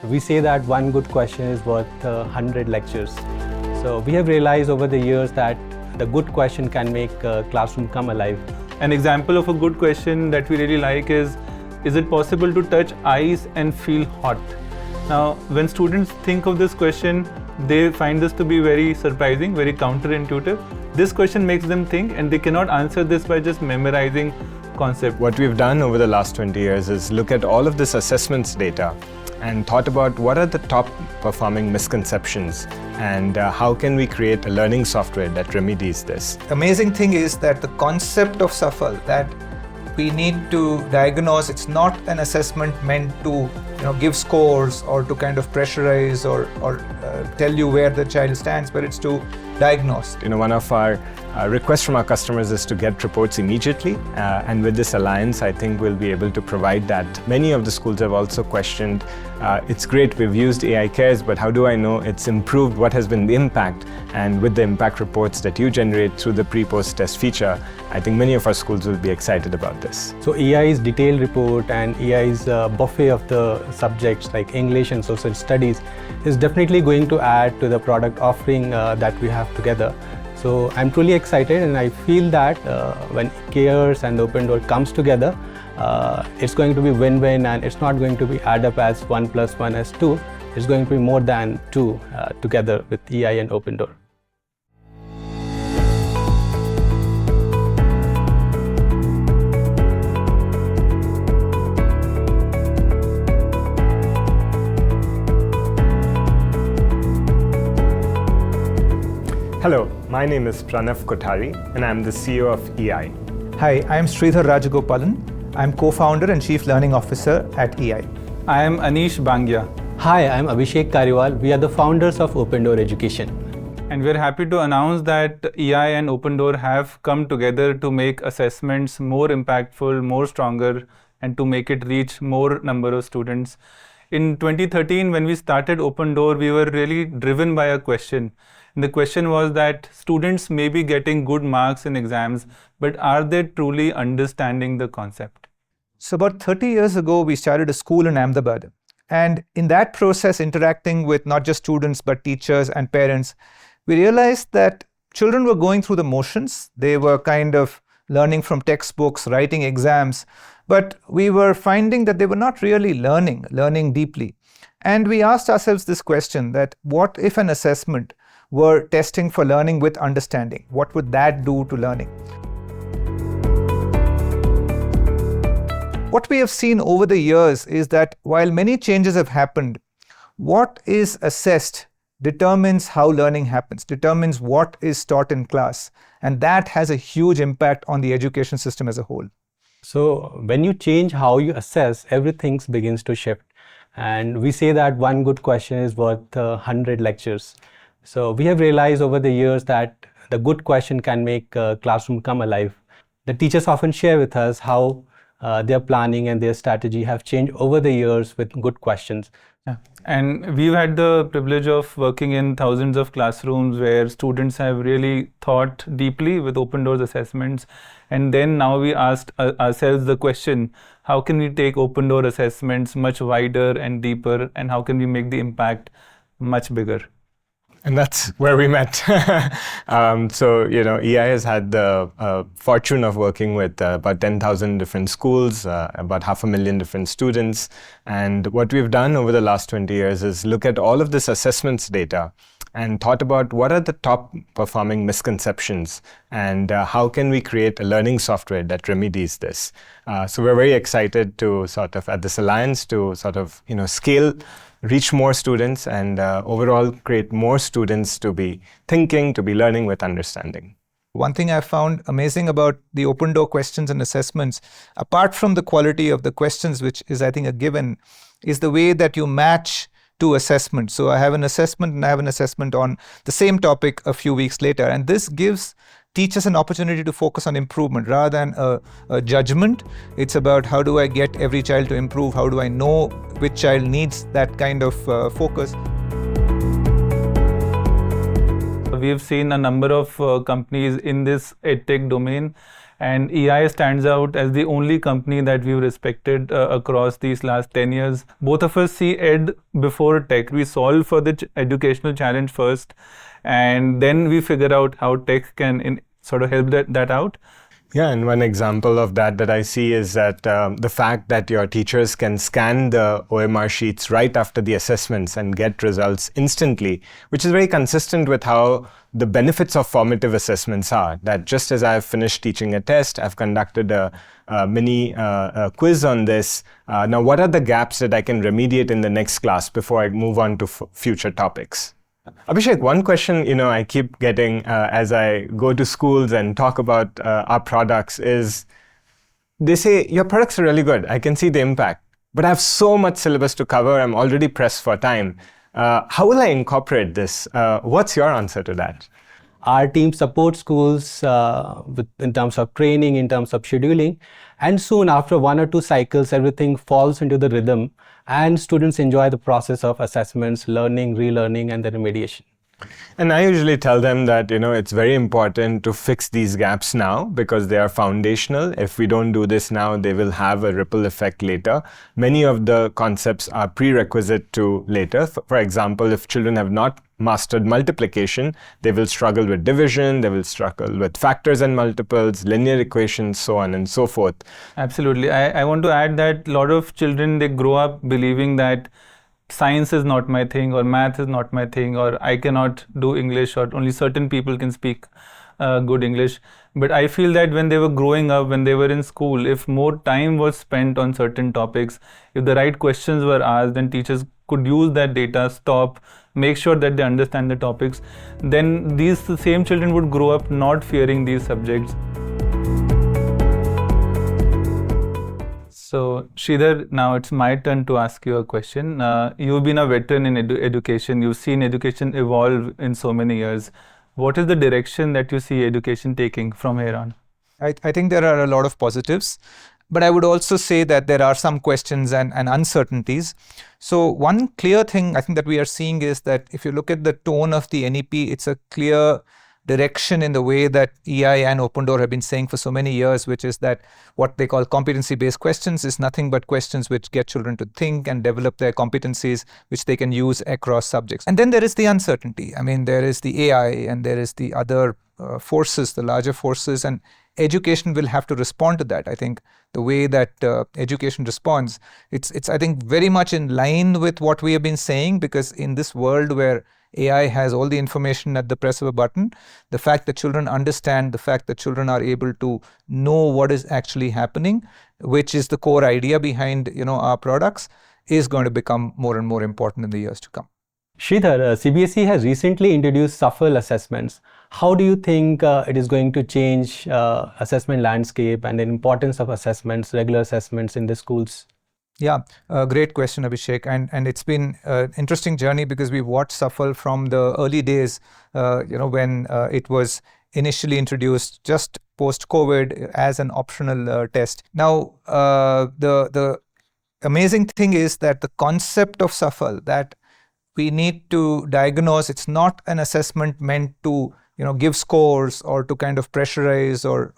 We say that one good question is worth 100 lectures. So we have realized over the years that the good question can make a classroom come alive. An example of a good question that we really like is it possible to touch ice and feel hot? Now, when students think of this question, they find this to be very surprising, very counterintuitive. This question makes them think, and they cannot answer this by just memorizing concept. What we've done over the last 20 years is look at all of this assessments data and thought about what are the top performing misconceptions and how can we create a learning software that remedies this. Amazing thing is that the concept of SAFAL that we need to diagnose, it's not an assessment meant to give scores or to kind of pressurize or tell you where the child stands, but it's to diagnose. One of our requests from our customers is to get reports immediately, and with this alliance, I think we'll be able to provide that. Many of the schools have also questioned, it's great, we've used AI Cares, but how do I know it's improved? What has been the impact? And with the impact reports that you generate through the pre-post test feature, I think many of our schools will be excited about this. So AI's detailed report and AI's buffet of the subjects like English and social studies is definitely going to add to the product offering that we have together. So I'm truly excited, and I feel that when CARES and Open Door comes together, it's going to be win-win, and it's not going to be add up as 1 + 1 as 2. It's going to be more than 2 together with AI and Open Door. Hello, my name is Pranav Kothari and I'm the CEO of EI. Hi, I'm Sridhar Rajagopalan. I'm co-founder and chief learning officer at EI. I am Anish Bangia. Hi, I'm Abhishek Kariwal. We are the founders of Open Door Education. And we're happy to announce that EI and Open Door have come together to make assessments more impactful, more stronger, and to make it reach more number of students. In 2013, when we started Open Door, we were really driven by a question. And the question was that students may be getting good marks in exams, but are they truly understanding the concept? So about 30 years ago, we started a school in Ahmedabad. And in that process, interacting with not just students, but teachers and parents, we realized that children were going through the motions. They were kind of learning from textbooks, writing exams, but we were finding that they were not really learning deeply. And we asked ourselves this question, that what if an assessment were testing for learning with understanding? What would that do to learning? What we have seen over the years is that while many changes have happened, what is assessed determines how learning happens, determines what is taught in class, and that has a huge impact on the education system as a whole. So when you change how you assess, everything begins to shift. And we say that one good question is worth 100 lectures. So we have realized over the years that the good question can make a classroom come alive. The teachers often share with us how their planning and their strategy have changed over the years with good questions. Yeah. And we've had the privilege of working in thousands of classrooms where students have really thought deeply with Open Doors assessments. And then now we asked ourselves the question, how can we take Open Door assessments much wider and deeper, and how can we make the impact much bigger? And that's where we met. EI has had the fortune of working with about 10,000 different schools, about 500,000 different students. And what we've done over the last 20 years is look at all of this assessments data and thought about what are the top performing misconceptions and how can we create a learning software that remedies this. So we're very excited to at this alliance to scale, reach more students, and overall create more students to be thinking, to be learning with understanding. One thing I found amazing about the Open Door questions and assessments, apart from the quality of the questions, which is, I think, a given, is the way that you match to assessment. So I have an assessment and I have an assessment on the same topic a few weeks later. And this gives teachers an opportunity to focus on improvement rather than a judgment. It's about how do I get every child to improve? How do I know which child needs that kind of focus? We've seen a number of companies in this EdTech domain, And EI stands out as the only company that we've respected across these last 10 years. Both of us see ed before tech. We solve for the educational challenge first, and then we figure out how tech can sort of help that out. Yeah, and one example of that I see is that the fact that your teachers can scan the OMR sheets right after the assessments and get results instantly, which is very consistent with how the benefits of formative assessments are. That just as I've finished teaching a test, I've conducted a mini quiz on this. Now, what are the gaps that I can remediate in the next class before I move on to future topics? Abhishek, one question I keep getting as I go to schools and talk about our products is, they say, your products are really good, I can see the impact, but I have so much syllabus to cover, I'm already pressed for time. How will I incorporate this? What's your answer to that? Our team supports schools in terms of training, in terms of scheduling, and soon after 1 or 2 cycles, everything falls into the rhythm and students enjoy the process of assessments, learning, relearning, and the remediation. And I usually tell them that, it's very important to fix these gaps now because they are foundational. If we don't do this now, they will have a ripple effect later. Many of the concepts are prerequisite to later. For example, if children have not mastered multiplication, they will struggle with division, they will struggle with factors and multiples, linear equations, so on and so forth. Absolutely. I want to add that a lot of children, they grow up believing that science is not my thing, or math is not my thing, or I cannot do English, or only certain people can speak good English. But I feel that when they were growing up, when they were in school, if more time was spent on certain topics, if the right questions were asked, then teachers could use that data, stop, make sure that they understand the topics, then these same children would grow up not fearing these subjects. So, Sridhar, now it's my turn to ask you a question. You've been a veteran in education. You've seen education evolve in so many years. What is the direction that you see education taking from here on? I think there are a lot of positives, but I would also say that there are some questions and uncertainties. So one clear thing I think that we are seeing is that if you look at the tone of the NEP, it's a clear direction in the way that EI and Open Door have been saying for so many years, which is that what they call competency-based questions is nothing but questions which get children to think and develop their competencies, which they can use across subjects. And then there is the uncertainty. I mean, there is the AI and there is the other forces, the larger forces, and education will have to respond to that. I think the way that education responds, it's I think very much in line with what we have been saying, because in this world where AI has all the information at the press of a button, the fact that children understand, the fact that children are able to know what is actually happening, which is the core idea behind our products, is going to become more and more important in the years to come. Sridhar, CBSE has recently introduced SAFL assessments. How do you think it is going to change assessment landscape and the importance of assessments, regular assessments in the schools? Yeah, great question, Abhishek. And it's been an interesting journey because we watched SAFL from the early days, when it was initially introduced just post-COVID as an optional test. Now, the amazing thing is that the concept of SAFL, that we need to diagnose, it's not an assessment meant to give scores or to kind of pressurize or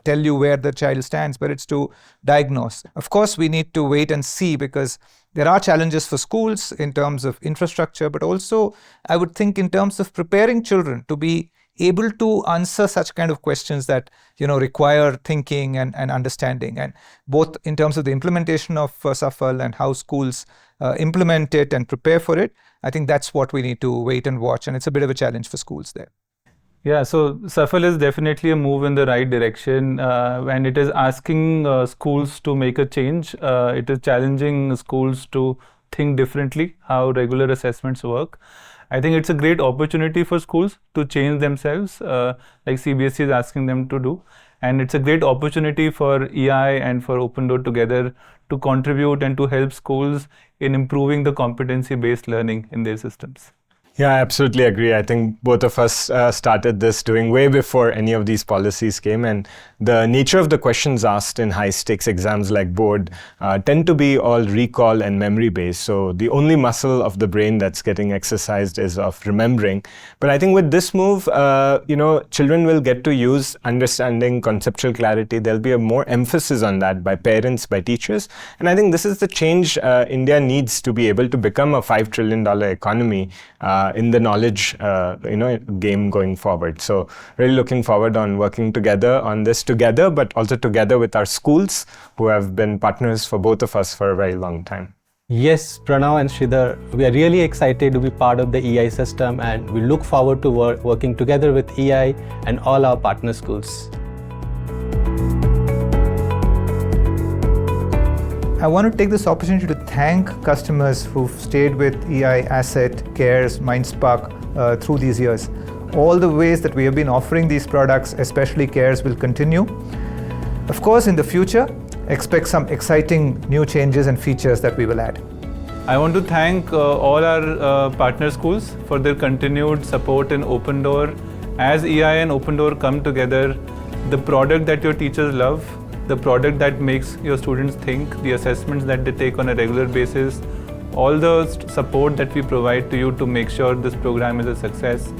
tell you where the child stands, but it's to diagnose. Of course, we need to wait and see because there are challenges for schools in terms of infrastructure, but also I would think in terms of preparing children to be able to answer such kind of questions that require thinking and understanding, and both in terms of the implementation of SAFL and how schools implement it and prepare for it. I think that's what we need to wait and watch, and it's a bit of a challenge for schools there. Yeah, so SAFL is definitely a move in the right direction, and it is asking schools to make a change. It is challenging schools to think differently how regular assessments work. I think it's a great opportunity for schools to change themselves, like CBSE is asking them to do. And it's a great opportunity for EI and for Open Door together to contribute and to help schools in improving the competency-based learning in their systems. Yeah, I absolutely agree. I think both of us started this doing way before any of these policies came, and the nature of the questions asked in high-stakes exams like board tend to be all recall and memory-based. So the only muscle of the brain that's getting exercised is of remembering. But I think with this move, children will get to use understanding, conceptual clarity. There'll be a more emphasis on that by parents, by teachers, and I think this is the change India needs to be able to become a $5 trillion economy in the knowledge game going forward. So really looking forward on working together on this together, but also together with our schools who have been partners for both of us for a very long time. Yes, Pranav and Sridhar, we are really excited to be part of the EI system, and we look forward to working together with EI and all our partner schools. I want to take this opportunity to thank customers who've stayed with EI Asset, CARES, Mindspark through these years. All the ways that we have been offering these products, especially CARES, will continue. Of course, in the future, expect some exciting new changes and features that we will add. I want to thank all our partner schools for their continued support in Open Door. As EI and Open Door come together, the product that your teachers love, the product that makes your students think, the assessments that they take on a regular basis, all the support that we provide to you to make sure this program is a success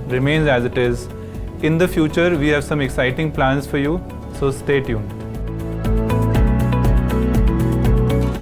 remains as it is. In the future, we have some exciting plans for you, so stay tuned.